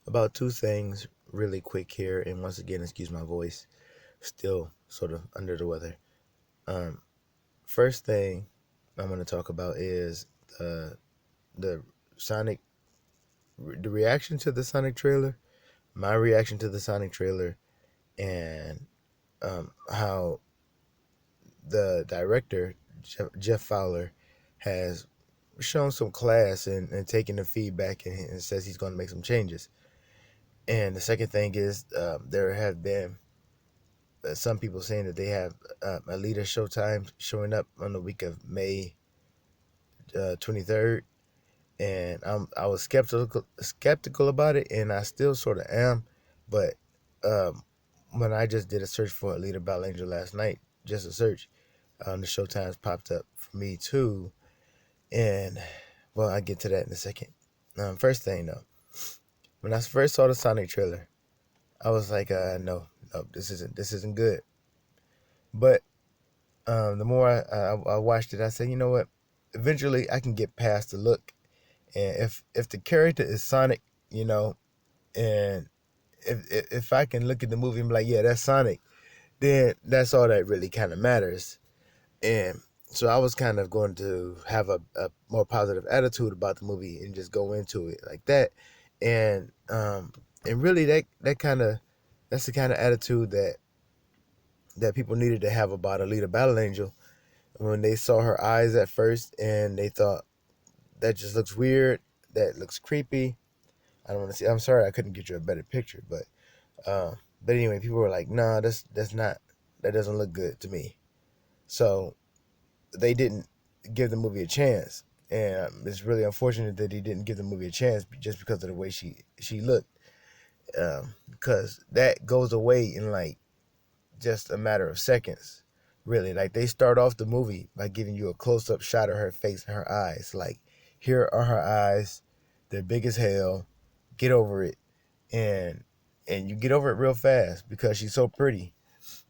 About two things really quick here, and once again, excuse my voice, still sort of under the weather. Um, First thing I'm going to talk about is the Sonic, the reaction to the Sonic trailer, my reaction to the Sonic trailer, and how the director Jeff Fowler has shown some class and taking the feedback and says he's going to make some changes. And the second thing is there have been some people saying that they have Alita Showtime showing up on the week of May 23rd, and I was skeptical about it, and I still sort of am, but um, when I just did a search for Alita Battle Angel last night, just a search, the Showtimes popped up for me too, and well, I get to that in a second. First thing though, when I first saw the Sonic trailer, I was like, no, this isn't good. But the more I watched it, I said, you know what? Eventually, I can get past the look, and if the character is Sonic, you know, and if I can look at the movie and be like, yeah, that's Sonic, then that's all that really kind of matters. And so I was kind of going to have a more positive attitude about the movie and just go into it like that, and really that's the kind of attitude that people needed to have about Alita Battle Angel when they saw her eyes at first and they thought that just looks weird, that looks creepy. I don't want to see. I'm sorry I couldn't get you a better picture, but anyway, people were like, nah, that's not that doesn't look good to me. So they didn't give the movie a chance, and it's really unfortunate that he didn't give the movie a chance just because of the way she looked, because that goes away in like just a matter of seconds. Really, like they start off the movie by giving you a close up shot of her face and her eyes. Like, here are her eyes, they're big as hell. Get over it, and you get over it real fast because she's so pretty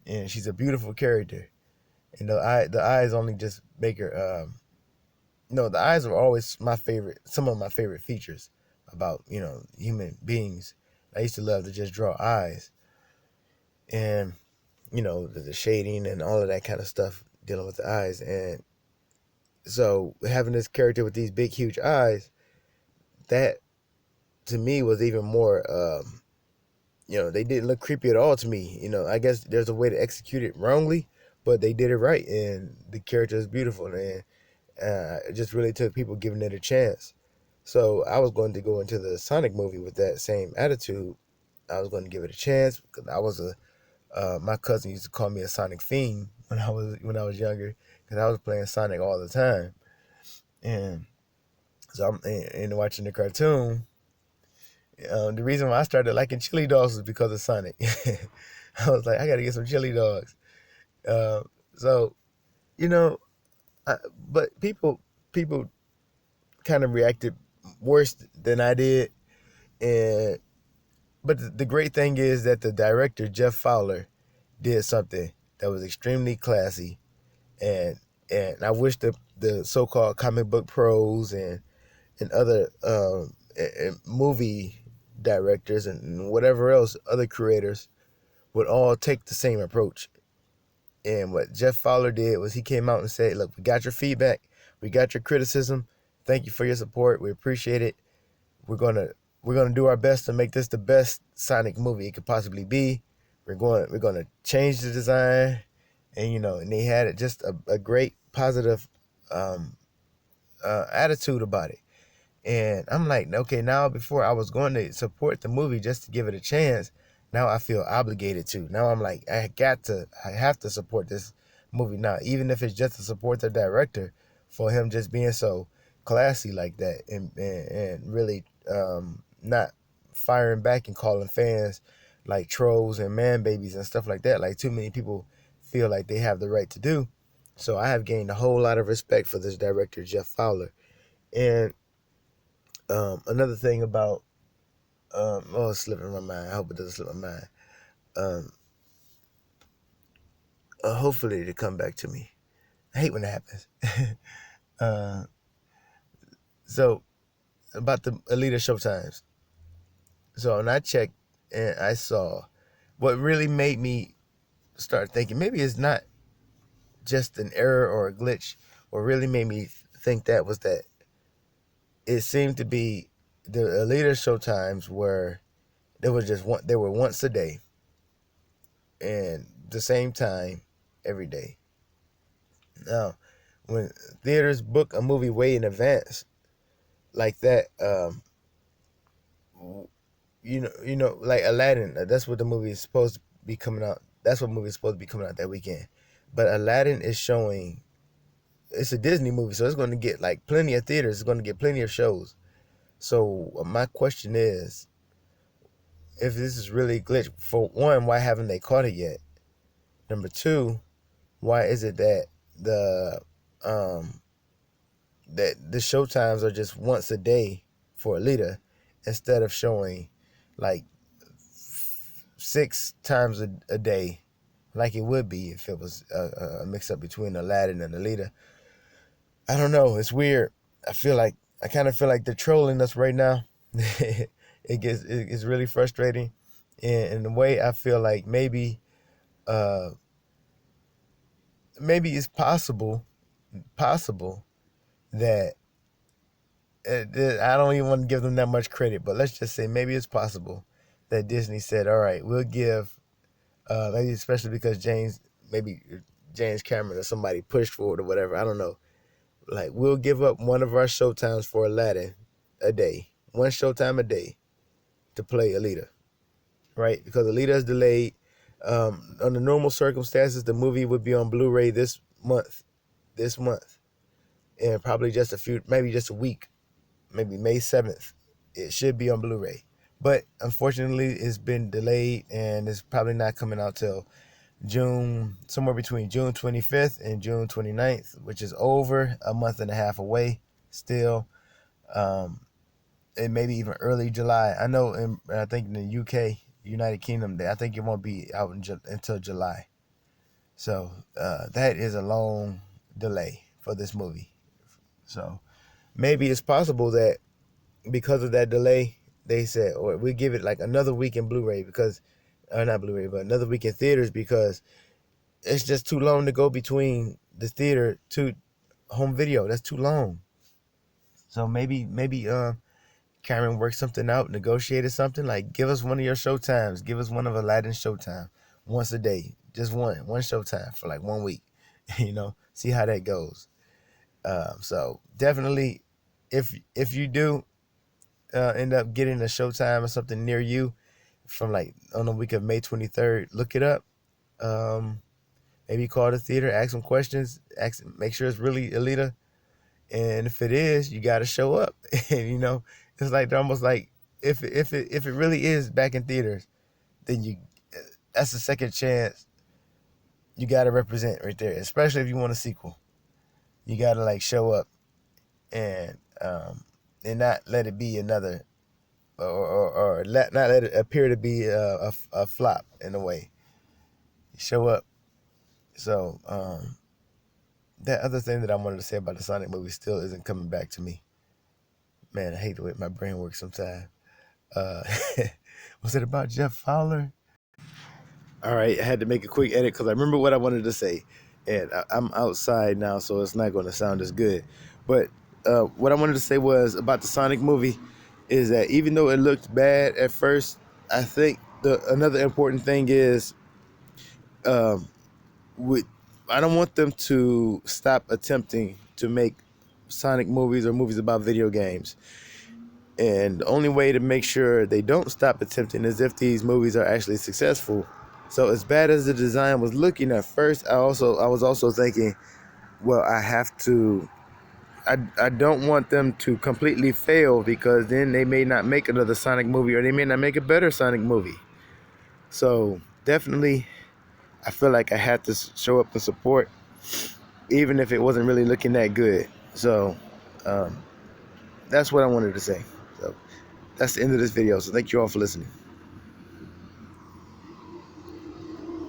and she's a beautiful character. And the eyes only just make her. No, the eyes are always my favorite. Some of my favorite features about human beings. I used to love to just draw eyes, and the shading and all of that kind of stuff dealing with the eyes. And so having this character with these big huge eyes, that to me was even more they didn't look creepy at all to me. I guess there's a way to execute it wrongly, but they did it right, and the character is beautiful, and it just really took people giving it a chance. So I was going to go into the Sonic movie with that same attitude. I was going to give it a chance because I was a my cousin used to call me a Sonic fiend when I was younger because I was playing Sonic all the time, and so I'm and watching the cartoon. The reason why I started liking chili dogs was because of Sonic. I was like, I got to get some chili dogs. Uh, so you know, but people kind of reacted worse than I did, and but the great thing is that the director Jeff Fowler did something that was extremely classy, and I wish the so-called comic book pros and other and movie directors and whatever else other creators would all take the same approach. And what Jeff Fowler did was he came out and said, "Look, we got your feedback, we got your criticism. Thank you for your support. We appreciate it. We're gonna we're gonna do our best to make this the best Sonic movie it could possibly be. We're gonna change the design, and and they had it just a great positive um, attitude about it. And I'm like, okay, now before I was going to support the movie just to give it a chance, now I feel obligated to. Now I'm like, I have to support this movie now, even if it's just to support the director for him just being so classy like that and really not firing back and calling fans like trolls and man babies and stuff like that. Like too many people feel like they have the right to do. So I have gained a whole lot of respect for this director, Jeff Fowler. And another thing about oh, it's slipping my mind. I hope it doesn't slip my mind. Um, hopefully it'll come back to me. I hate when that happens. uh, so about the Alita Showtimes. So, and I checked and I saw what really made me start thinking maybe it's not just an error or a glitch. What really made me think that was that it seemed to be the Alita showtimes were they were once a day and the same time every day. Now, when theaters book a movie way in advance like that, like Aladdin, that's what the movie is supposed to be coming out. That's what movie is supposed to be coming out that weekend. But Aladdin is showing. It's a Disney movie, so it's going to get like plenty of theaters. It's going to get plenty of shows. So my question is, if this is really a glitch, for one, why haven't they caught it yet? Number two, why is it that um the show times are just once a day for Alita instead of showing like 6 times a day like it would be if it was a mix up between Aladdin and Alita? I don't know. It's weird. I kind of feel like they're trolling us right now. It's really frustrating, and in a way, I feel like uh maybe it's possible that I don't even want to give them that much credit, but let's just say maybe it's possible that Disney said, "All right, we'll give maybe especially because maybe James Cameron or somebody pushed for it or whatever. I don't know. Like we'll give up one of our showtimes for Aladdin a day, one showtime a day to play Alita, right? Because Alita is delayed. Under normal circumstances, the movie would be on Blu-ray this month, and probably just maybe just a week, maybe May 7th. It should be on Blu-ray, but unfortunately, it's been delayed, and it's probably not coming out till somewhere between June 25th and June 29th, which is over a month and a half away still. Um, and maybe even early July. I think in the UK, United Kingdom, I think it won't be out until July. So that is a long delay for this movie. So maybe it's possible that because of that delay, they said, or we give it like another week in Blu-ray not Blu-ray, but another week in theaters because it's just too long to go between the theater to home video. That's too long. So maybe Cameron worked something out, negotiated something like give us one of your showtimes, give us one of Aladdin's showtime once a day, just one showtime for like 1 week, see how that goes. So definitely, if you do end up getting a showtime or something near you from like on the week of May 23rd, look it up. Maybe call the theater, ask some questions, make sure it's really Alita, and if it is, you got to show up. And it's like they're almost like if it really is back in theaters, then that's a second chance you got to represent right there. Especially if you want a sequel, you got to like show up and not let it be another not let it appear to be a flop in a way. Show up. So that other thing that I wanted to say about the Sonic movie still isn't coming back to me. Man, I hate the way my brain works sometimes. Uh, was it about Jeff Fowler? All right, I had to make a quick edit because I remember what I wanted to say, and I'm outside now, so it's not going to sound as good. But what I wanted to say was about the Sonic movie is that even though it looked bad at first, I think another important thing is um, I don't want them to stop attempting to make Sonic movies or movies about video games. And the only way to make sure they don't stop attempting is if these movies are actually successful. So as bad as the design was looking at first, I was also thinking, well, I don't want them to completely fail because then they may not make another Sonic movie or they may not make a better Sonic movie. So definitely, I feel like I had to show up and support, even if it wasn't really looking that good. So that's what I wanted to say. So that's the end of this video. So thank you all for listening.